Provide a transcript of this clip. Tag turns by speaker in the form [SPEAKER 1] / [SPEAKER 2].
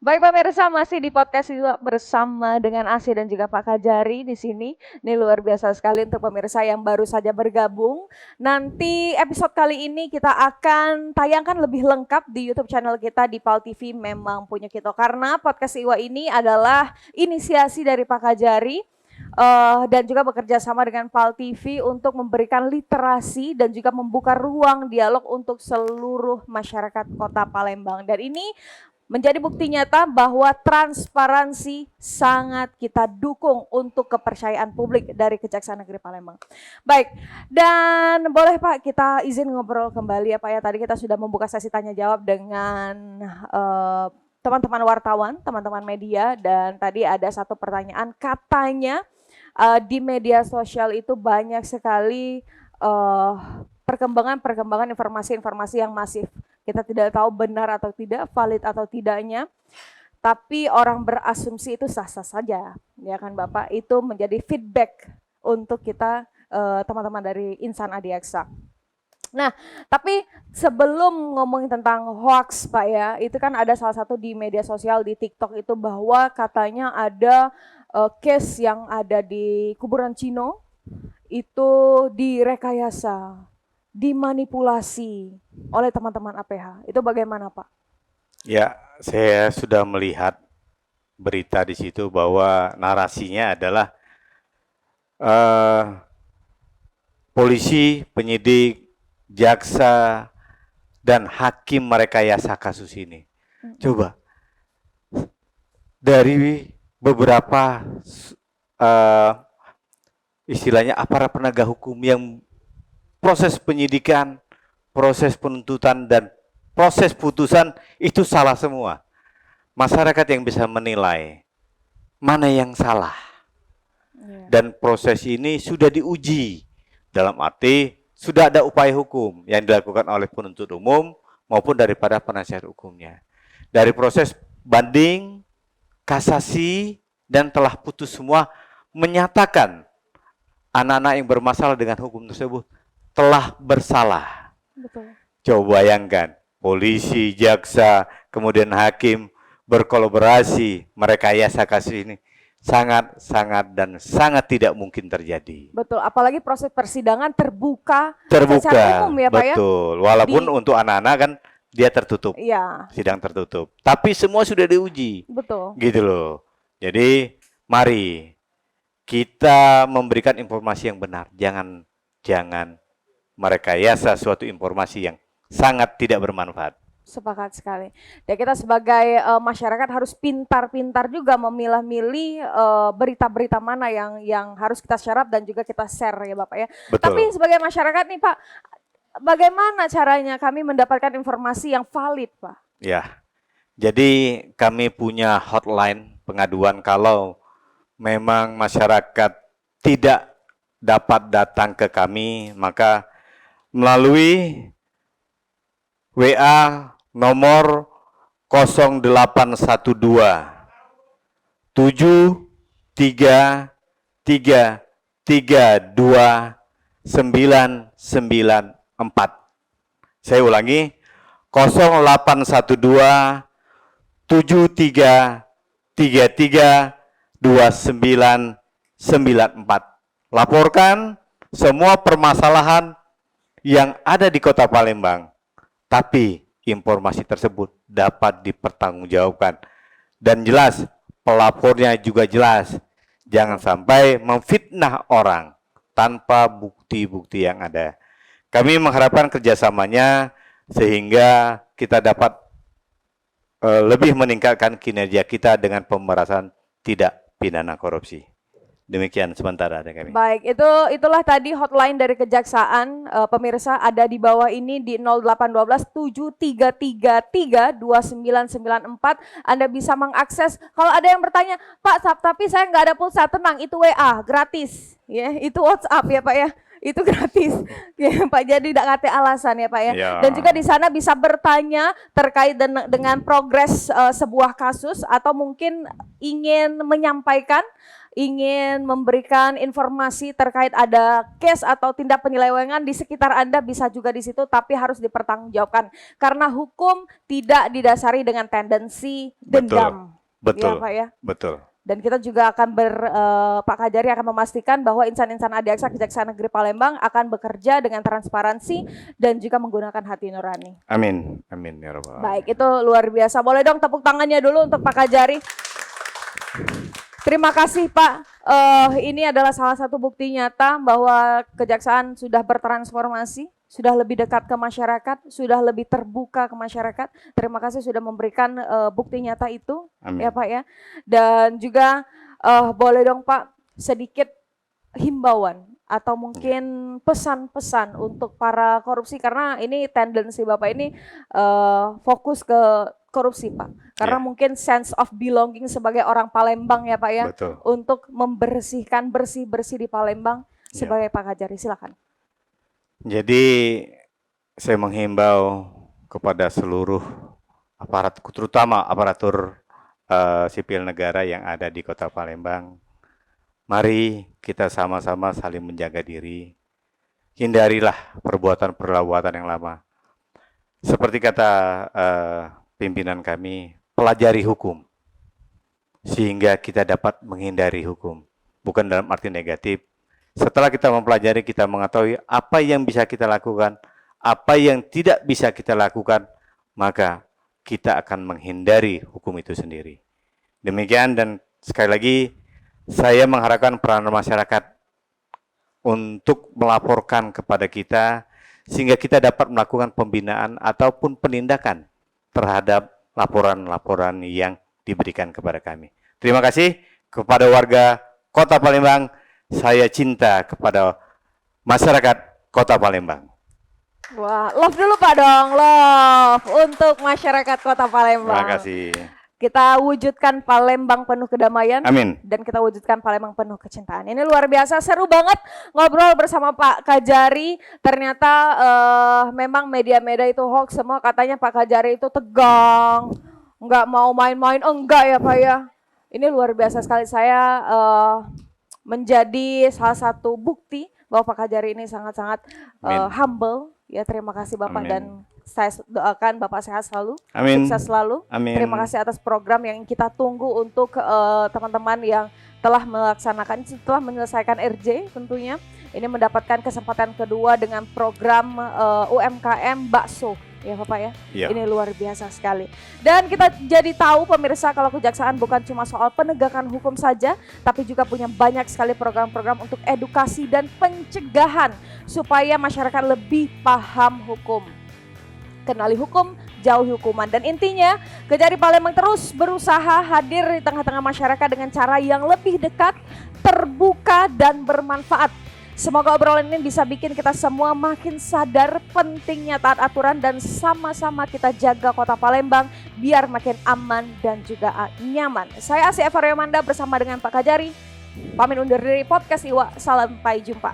[SPEAKER 1] Baik pemirsa, masih di podcast juga bersama dengan Asi dan juga Pak Kajari di sini. Ini luar biasa sekali untuk pemirsa yang baru saja bergabung. Nanti episode kali ini kita akan tayangkan lebih lengkap di YouTube channel kita di PAL TV Memang Punya Kita. Karena podcast Iwa ini adalah inisiasi dari Pak Kajari dan juga bekerja sama dengan PAL TV untuk memberikan literasi dan juga membuka ruang dialog untuk seluruh masyarakat Kota Palembang. Dan ini menjadi bukti nyata bahwa transparansi sangat kita dukung untuk kepercayaan publik dari Kejaksaan Negeri Palembang. Baik, dan boleh Pak kita izin ngobrol kembali ya Pak ya. Tadi kita sudah membuka sesi tanya jawab dengan teman-teman wartawan, teman-teman media, dan tadi ada satu pertanyaan katanya di media sosial itu banyak sekali perkembangan informasi-informasi yang masif. Kita tidak tahu benar atau tidak, valid atau tidaknya, tapi orang berasumsi itu sah-sah saja, ya kan Bapak? Itu menjadi feedback untuk kita teman-teman dari Insan Adiaksa. Nah, tapi sebelum ngomongin tentang hoax Pak ya, itu kan ada salah satu di media sosial di TikTok itu bahwa katanya ada case yang ada di kuburan Cino itu direkayasa, dimanipulasi oleh teman-teman APH. Itu bagaimana Pak?
[SPEAKER 2] Ya, saya sudah melihat berita di situ bahwa narasinya adalah polisi, penyidik, jaksa, dan hakim merekayasa kasus ini. Coba, dari beberapa istilahnya aparat penegak hukum yang proses penyidikan, proses penuntutan, dan proses putusan itu salah semua. Masyarakat yang bisa menilai mana yang salah. Dan proses ini sudah diuji. Dalam arti sudah ada upaya hukum yang dilakukan oleh penuntut umum maupun daripada penasihat hukumnya. Dari proses banding, kasasi, dan telah putus semua menyatakan anak-anak yang bermasalah dengan hukum tersebut telah bersalah.
[SPEAKER 1] Betul.
[SPEAKER 2] Coba bayangkan, polisi, jaksa, kemudian hakim berkolaborasi merekayasa kasus ini. Sangat tidak mungkin terjadi.
[SPEAKER 1] Betul, apalagi proses persidangan terbuka secara umum ya Pak ya.
[SPEAKER 2] Betul, walaupun untuk anak-anak kan dia tertutup,
[SPEAKER 1] ya.
[SPEAKER 2] Sidang tertutup. Tapi semua sudah diuji.
[SPEAKER 1] Betul.
[SPEAKER 2] Gitu loh. Jadi mari kita memberikan informasi yang benar. Jangan merekayasa suatu informasi yang sangat tidak bermanfaat.
[SPEAKER 1] Sepakat sekali. Dan kita sebagai masyarakat harus pintar-pintar juga memilah-milih berita-berita mana yang harus kita share dan juga kita share ya Bapak ya.
[SPEAKER 2] Betul.
[SPEAKER 1] Tapi sebagai masyarakat nih Pak, bagaimana caranya kami mendapatkan informasi yang valid Pak?
[SPEAKER 2] Ya, jadi kami punya hotline pengaduan kalau memang masyarakat tidak dapat datang ke kami, maka melalui WA nomor 0812 73332 994. Saya ulangi, 0812 7333 2994. Laporkan semua permasalahan yang ada di Kota Palembang. Tapi informasi tersebut dapat dipertanggungjawabkan. Dan jelas, pelapornya juga jelas. Jangan sampai memfitnah orang tanpa bukti-bukti yang ada. Kami mengharapkan kerjasamanya sehingga kita dapat lebih meningkatkan kinerja kita dengan pemberantasan tidak pidana korupsi. Demikian sementara dari kami.
[SPEAKER 1] Baik, itulah tadi hotline dari Kejaksaan. Pemirsa ada di bawah ini di 0812 7333 2994. Anda bisa mengakses. Kalau ada yang bertanya, Pak, tapi saya nggak ada pulsa, tenang, itu WA gratis. Ya, itu WhatsApp ya Pak ya. itu gratis ya Pak. Jadi tidak kate alasan ya Pak ya.
[SPEAKER 2] Ya.
[SPEAKER 1] Dan juga di sana bisa bertanya terkait dengan progres sebuah kasus atau mungkin ingin menyampaikan, ingin memberikan informasi terkait ada case atau tindak penyelewengan di sekitar Anda, bisa juga di situ, tapi harus dipertanggungjawabkan karena hukum tidak didasari dengan tendensi dendam.
[SPEAKER 2] Betul.
[SPEAKER 1] Ya Pak ya.
[SPEAKER 2] Betul.
[SPEAKER 1] Dan kita juga akan Pak Kajari akan memastikan bahwa insan-insan Adiaksa Kejaksaan Negeri Palembang akan bekerja dengan transparansi dan juga menggunakan hati nurani.
[SPEAKER 2] Amin. Amin ya Rabbal.
[SPEAKER 1] Baik, itu luar biasa. Boleh dong tepuk tangannya dulu untuk Pak Kajari. Terima kasih Pak. Ini adalah salah satu bukti nyata bahwa kejaksaan sudah bertransformasi, sudah lebih dekat ke masyarakat, sudah lebih terbuka ke masyarakat. Terima kasih sudah memberikan bukti nyata itu.
[SPEAKER 2] Amin.
[SPEAKER 1] Ya Pak ya. Dan juga boleh dong Pak sedikit himbauan atau mungkin pesan-pesan untuk para korupsi, karena ini tendensi Bapak ini fokus ke korupsi Pak. Karena mungkin sense of belonging sebagai orang Palembang ya Pak ya.
[SPEAKER 2] Betul.
[SPEAKER 1] Untuk membersihkan bersih-bersih di Palembang sebagai Pak Kajari, silakan.
[SPEAKER 2] Jadi saya menghimbau kepada seluruh aparat, terutama aparatur sipil negara yang ada di Kota Palembang. Mari kita sama-sama saling menjaga diri. Hindarilah perbuatan-perbuatan yang lama. Seperti kata pimpinan kami, pelajari hukum sehingga kita dapat menghindari hukum. Bukan dalam arti negatif. Setelah kita mempelajari, kita mengetahui apa yang bisa kita lakukan, apa yang tidak bisa kita lakukan, maka kita akan menghindari hukum itu sendiri. Demikian, dan sekali lagi saya mengharapkan peran masyarakat untuk melaporkan kepada kita sehingga kita dapat melakukan pembinaan ataupun penindakan terhadap laporan-laporan yang diberikan kepada kami. Terima kasih kepada warga Kota Palembang. Saya cinta kepada masyarakat Kota Palembang.
[SPEAKER 1] Wah, love dulu Pak dong, love untuk masyarakat Kota Palembang.
[SPEAKER 2] Terima kasih.
[SPEAKER 1] Kita wujudkan Palembang penuh kedamaian.
[SPEAKER 2] Amin.
[SPEAKER 1] Dan kita wujudkan Palembang penuh kecintaan. Ini luar biasa, seru banget ngobrol bersama Pak Kajari. Ternyata memang media-media itu hoax semua, katanya Pak Kajari itu tegang, nggak mau main-main. Enggak ya Pak ya. Ini luar biasa sekali, saya menjadi salah satu bukti bahwa Pak Kajari ini sangat-sangat humble. Ya, terima kasih Bapak.
[SPEAKER 2] Amin.
[SPEAKER 1] Dan saya doakan Bapak sehat selalu,
[SPEAKER 2] Amin.
[SPEAKER 1] sukses selalu.
[SPEAKER 2] Amin.
[SPEAKER 1] Terima kasih atas program yang kita tunggu untuk teman-teman yang telah melaksanakan, setelah menyelesaikan RJ tentunya. Ini mendapatkan kesempatan kedua dengan program UMKM Bakso. Ya Bapak ya,
[SPEAKER 2] Ya.
[SPEAKER 1] Ini luar biasa sekali. Dan kita jadi tahu pemirsa kalau kejaksaan bukan cuma soal penegakan hukum saja, tapi juga punya banyak sekali program-program untuk edukasi dan pencegahan supaya masyarakat lebih paham hukum. Kenali hukum, jauhi hukuman. Dan intinya, Kejari Palembang terus berusaha hadir di tengah-tengah masyarakat dengan cara yang lebih dekat, terbuka, dan bermanfaat. Semoga obrolan ini bisa bikin kita semua makin sadar pentingnya taat aturan dan sama-sama kita jaga Kota Palembang biar makin aman dan juga nyaman. Saya Asy Eva Ryomanda bersama dengan Pak Kajari. Pamit undur diri, podcast Iwa. Sampai jumpa.